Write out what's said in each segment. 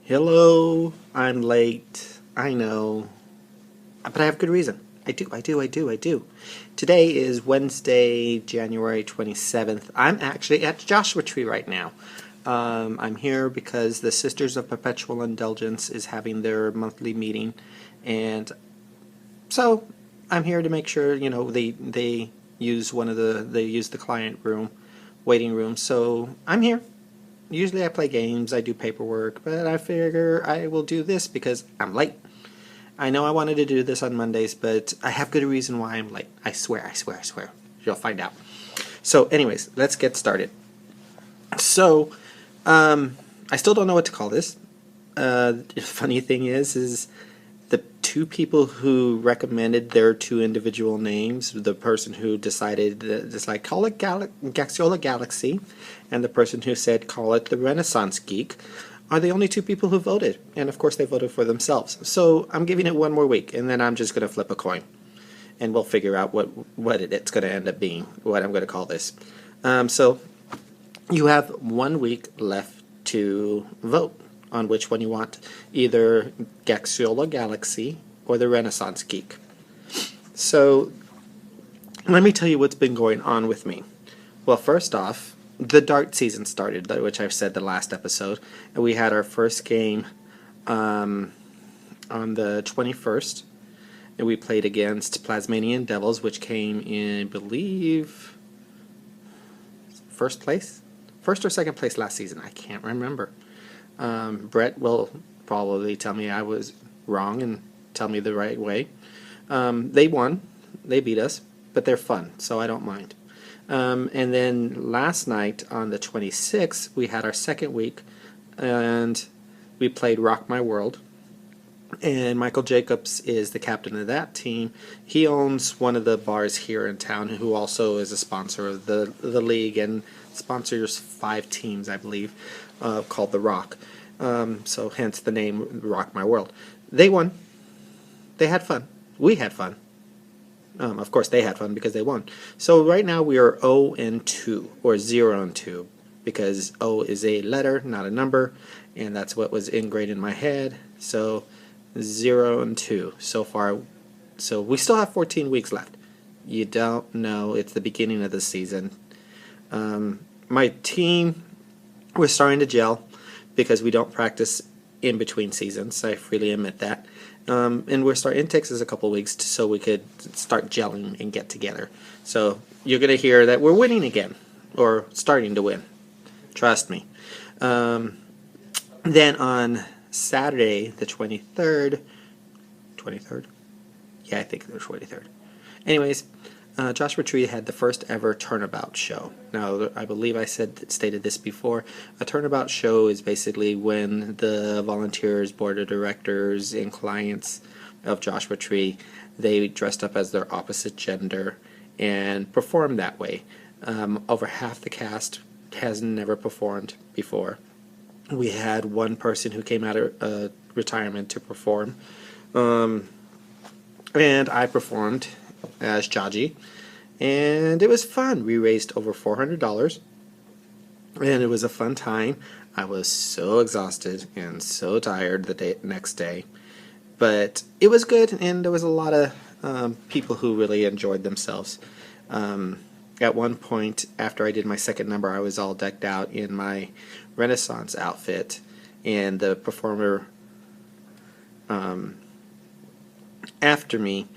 Hello, I'm late. I know. But I have good reason. I do. Today is Wednesday, January 27th. I'm actually at Joshua Tree right now. I'm here because the Sisters of Perpetual Indulgence is having their monthly meeting. And so I'm here to make sure, they use they use the client room, waiting room. So I'm here. Usually I play games, I do paperwork, but I figure I will do this because I'm late. I know I wanted to do this on Mondays, but I have good reason why I'm late. I swear. You'll find out. So anyways, let's get started. So, I still don't know what to call this. The funny thing is the two people who recommended their two individual names, the person who decided just like call it Gaxiola Galaxy, and the person who said call it the Renaissance Geek, are the only two people who voted. And of course they voted for themselves. So I'm giving it one more week, and then I'm just going to flip a coin. And we'll figure out what it's going to end up being, what I'm going to call this. So you have 1 week left to vote on which one you want, either Gaxiola Galaxy or the Renaissance Geek. So let me tell you what's been going on with me. Well, first off, the dart season started, which I've said the last episode, and we had our first game on the 21st, and we played against Plasmanian Devils, which came in, I believe, first or second place last season. I can't remember. Brett will probably tell me I was wrong and tell me the right way. They won. They beat us, but they're fun, so I don't mind. And then last night on the 26th, we had our second week, and we played Rock My World. And Michael Jacobs is the captain of that team. He owns one of the bars here in town, who also is a sponsor of the league and sponsors 5 teams, I believe, called The Rock. So hence the name Rock My World. They won. They had fun. We had fun. Of course, they had fun because they won. So right now we are 0-2, or 0-2, because O is a letter, not a number, and that's what was ingrained in my head. So 0-2 so far. So we still have 14 weeks left. You don't know. It's the beginning of the season. My team, we're starting to gel because we don't practice in between seasons. I freely admit that. And it takes us a couple weeks so we could start gelling and get together. So you're going to hear that we're winning again, or starting to win. Trust me. Then on Saturday, the 23rd? Yeah, I think the 23rd. Anyways, Joshua Tree had the first ever turnabout show. Now, I believe I stated this before. A turnabout show is basically when the volunteers, board of directors, and clients of Joshua Tree, they dressed up as their opposite gender and performed that way. Over half the cast has never performed before. We had one person who came out of retirement to perform, and I performed as Jaji, and it was fun. We raised over $400, and it was a fun time. I was so exhausted and so tired the next day, but it was good, and there was a lot of people who really enjoyed themselves. At one point, after I did my second number, I was all decked out in my Renaissance outfit, and the performer after me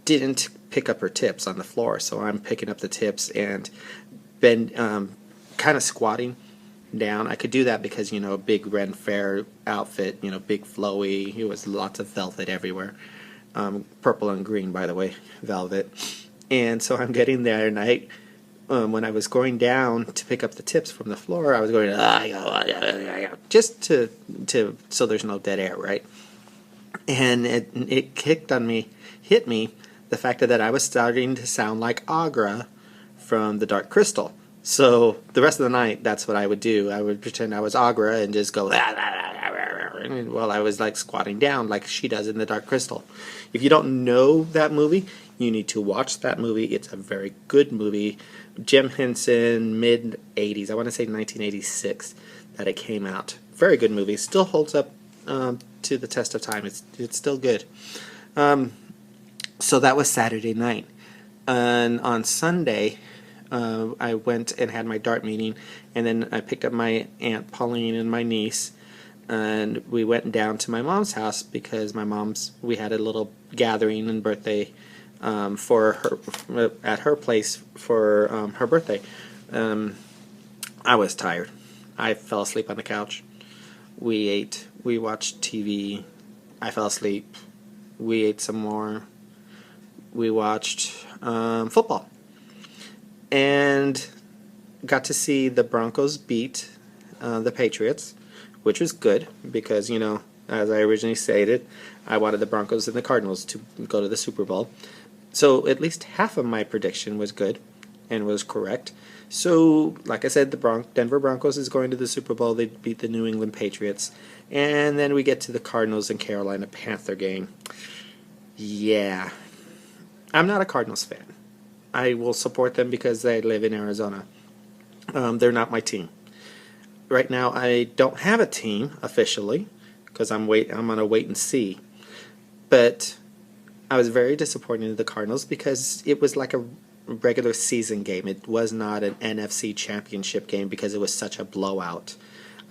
didn't pick up her tips on the floor, so I'm picking up the tips and been kind of squatting down. I could do that because, a big Ren Fair outfit, big flowy. It was lots of velvet everywhere. Purple and green, by the way, velvet. And so I'm getting there, and when I was going down to pick up the tips from the floor, I was going just so there's no dead air, right? And it hit me, the fact that I was starting to sound like Agra from The Dark Crystal. So the rest of the night, that's what I would do. I would pretend I was Agra and just go while I was like squatting down like she does in The Dark Crystal. If you don't know that movie, you need to watch that movie. It's a very good movie. Jim Henson, mid-'80s, I want to say 1986 that it came out. Very good movie. Still holds up to the test of time. It's still good. So that was Saturday night. And on Sunday, I went and had my dart meeting, and then I picked up my Aunt Pauline and my niece, and we went down to my mom's house because we had a little gathering and birthday for her at her place for her birthday. I was tired. I fell asleep on the couch. We ate. We watched TV. I fell asleep. We ate some more. We watched football. And got to see the Broncos beat the Patriots, which was good because, as I originally stated, I wanted the Broncos and the Cardinals to go to the Super Bowl. So at least half of my prediction was good and was correct. So, like I said, the Denver Broncos is going to the Super Bowl. They beat the New England Patriots. And then we get to the Cardinals and Carolina Panther game. Yeah. I'm not a Cardinals fan. I will support them because they live in Arizona. They're not my team. Right now, I don't have a team officially because I'm on a wait and see. But I was very disappointed in the Cardinals because it was like a regular season game. It was not an NFC championship game because it was such a blowout.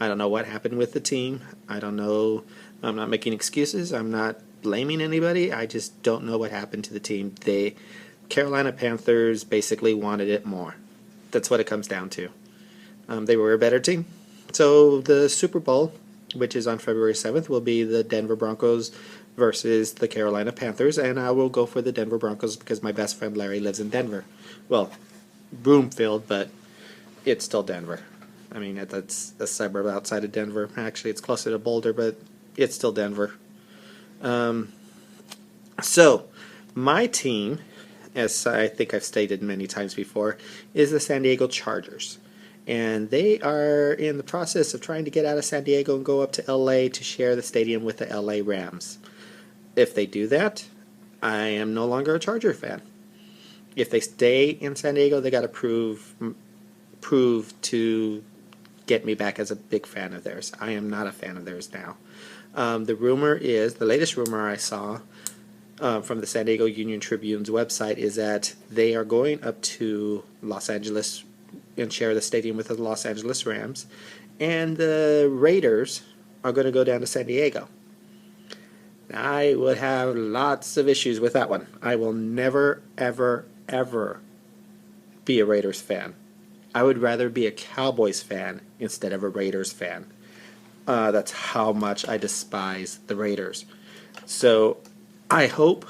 I don't know what happened with the team. I don't know. I'm not making excuses. I'm not blaming anybody. I just don't know what happened to the team. The Carolina Panthers basically wanted it more. That's what it comes down to. They were a better team. So the Super Bowl, which is on February 7th, will be the Denver Broncos versus the Carolina Panthers, and I will go for the Denver Broncos because my best friend Larry lives in Denver. Well, Broomfield, but it's still Denver. I mean, that's a suburb outside of Denver. Actually, it's closer to Boulder, but it's still Denver. So, my team, as I think I've stated many times before, is the San Diego Chargers. And they are in the process of trying to get out of San Diego and go up to LA to share the stadium with the LA Rams. If they do that, I am no longer a Charger fan. If they stay in San Diego, they got to prove to get me back as a big fan of theirs. I am not a fan of theirs now. The latest rumor I saw from the San Diego Union Tribune's website is that they are going up to Los Angeles and share the stadium with the Los Angeles Rams, and the Raiders are going to go down to San Diego. I would have lots of issues with that one. I will never, ever, ever be a Raiders fan. I would rather be a Cowboys fan instead of a Raiders fan. That's how much I despise the Raiders. So I hope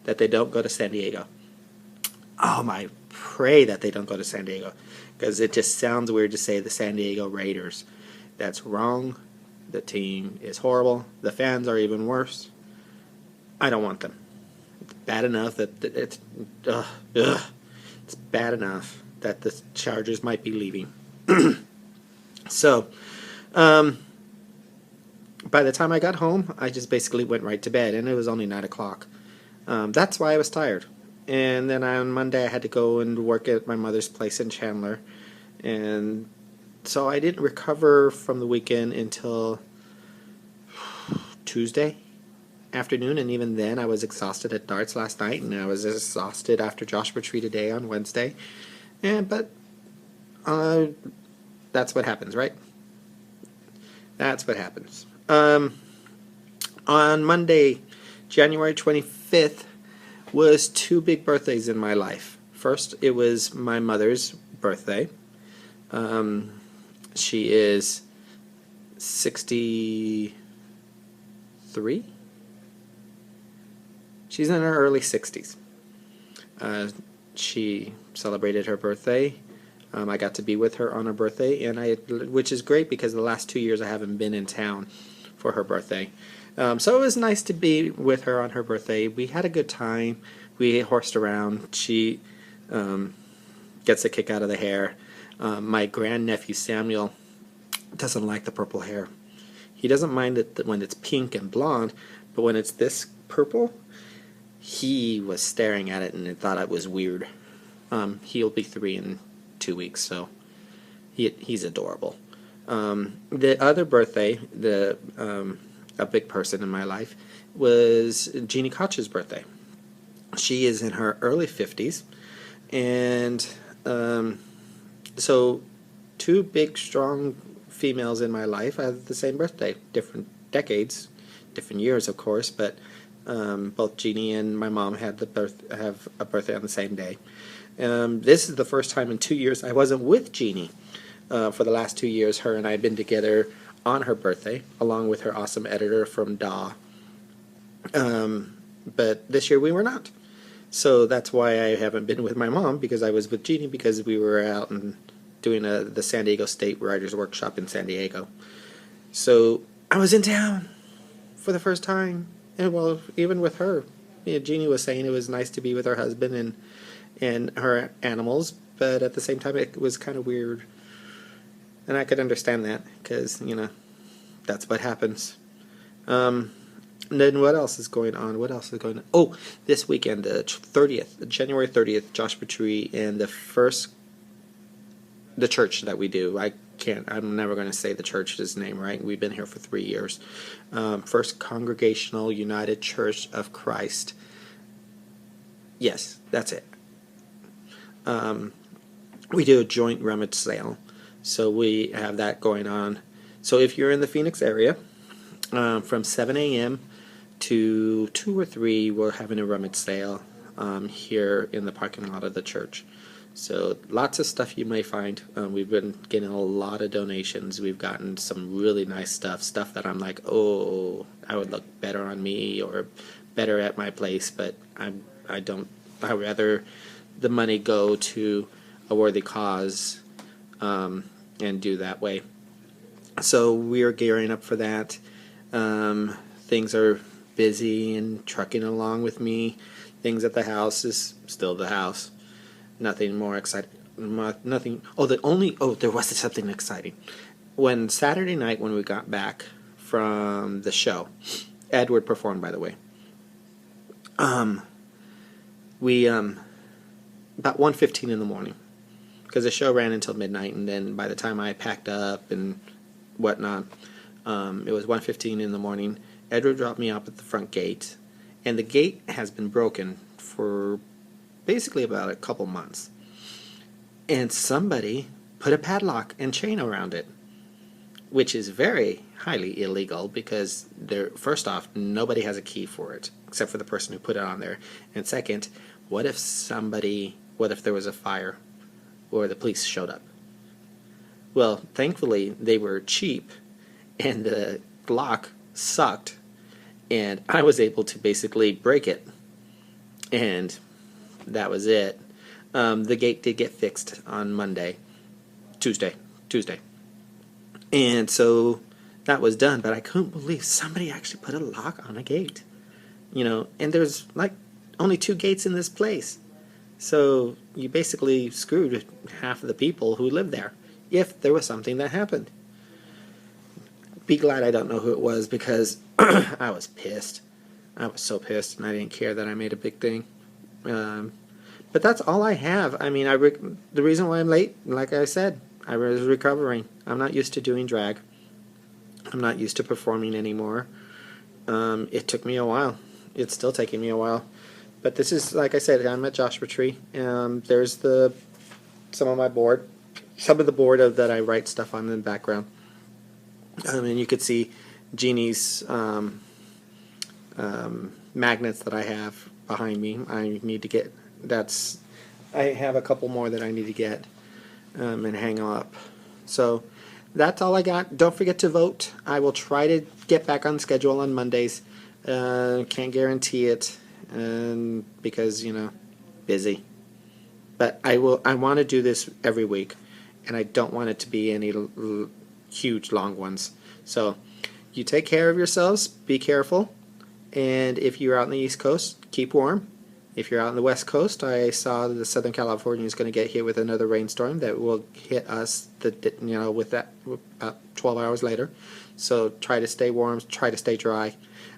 that they don't go to San Diego. I pray that they don't go to San Diego because it just sounds weird to say the San Diego Raiders. That's wrong. The team is horrible. The fans are even worse. I don't want them. It's bad enough that it's bad enough that the Chargers might be leaving. So, by the time I got home, I just basically went right to bed, and it was only 9 o'clock. That's why I was tired. And then on Monday, I had to go and work at my mother's place in Chandler. And so I didn't recover from the weekend until Tuesday afternoon. And even then, I was exhausted at darts last night. And I was exhausted after Joshua Tree today on Wednesday. But that's what happens, right? That's what happens. On Monday, January 25th, was two big birthdays in my life. First, it was my mother's birthday. She is 63? She's in her early 60s. She celebrated her birthday. I got to be with her on her birthday, which is great because the last 2 years I haven't been in town for her birthday. So it was nice to be with her on her birthday. We had a good time. We horsed around. She gets a kick out of the hair. My grandnephew Samuel doesn't like the purple hair. He doesn't mind it when it's pink and blonde, but when it's this purple, he was staring at it and thought it was weird. He'll be 3 in 2 weeks, so he's adorable. The other birthday, a big person in my life, was Jeannie Koch's birthday. She is in her early 50s, and so two big, strong females in my life have the same birthday, different decades, different years, of course, but both Jeannie and my mom have a birthday on the same day. This is the first time in 2 years I wasn't with Jeannie. For the last 2 years, her and I have been together on her birthday, along with her awesome editor from DAW. But this year we were not. So that's why I haven't been with my mom, because I was with Jeannie because we were out and doing the San Diego State Writers Workshop in San Diego. So I was in town for the first time. And well, even with her, Jeannie was saying it was nice to be with her husband and her animals, but at the same time it was kind of weird. And I could understand that, because, that's what happens. Then what else is going on? Oh, this weekend, January 30th, Joshua Tree, and the church that we do. I'm never going to say the church's name right. We've been here for 3 years. First Congregational United Church of Christ. Yes, that's it. We do a joint rummage sale. So we have that going on. So if you're in the Phoenix area, from 7 a.m. to 2 or 3, we're having a rummage sale here in the parking lot of the church. So lots of stuff you may find. We've been getting a lot of donations. We've gotten some really nice stuff that I'm like, oh, I would look better on me or better at my place, but I don't. I'd rather the money go to a worthy cause and do that way. So we are gearing up for that. Things are busy and trucking along with me. Things at the house is still the house. Nothing more exciting. Nothing. There was something exciting. When Saturday night, when we got back from the show, Edward performed, by the way. We about 1:15 in the morning, because the show ran until midnight, and then by the time I packed up and whatnot, it was 1:15 in the morning. Edward dropped me off at the front gate, and the gate has been broken for basically about a couple months. And somebody put a padlock and chain around it, which is very highly illegal, because first off, nobody has a key for it except for the person who put it on there. And second, what if there was a fire or the police showed up? Well, thankfully they were cheap and the lock sucked, and I was able to basically break it, and that was it. The gate did get fixed on Tuesday, and so that was done. But I couldn't believe somebody actually put a lock on a gate, and there's like only 2 gates in this place, so you basically screwed half of the people who live there if there was something that happened. Be glad I don't know who it was, because I was pissed. I was so pissed, and I didn't care that I made a big thing. But that's all I have. I mean, the reason why I'm late, like I said, I was recovering. I'm not used to doing drag. I'm not used to performing anymore. It took me a while. It's still taking me a while. But this is, like I said, I'm at Joshua Tree. There's some of the board that I write stuff on in the background. And you could see Jeannie's magnets that I have behind me. I have a couple more that I need to get and hang up. So that's all I got. Don't forget to vote. I will try to get back on schedule on Mondays. Can't guarantee it because, busy. But I want to do this every week, and I don't want it to be any huge long ones. So you take care of yourselves, be careful, and if you're out on the East Coast, keep warm. If you're out on the West Coast, I saw that the Southern California is going to get hit with another rainstorm that will hit us with that about 12 hours later. So try to stay warm, try to stay dry.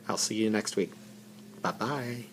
I'll see you next week. Bye-bye.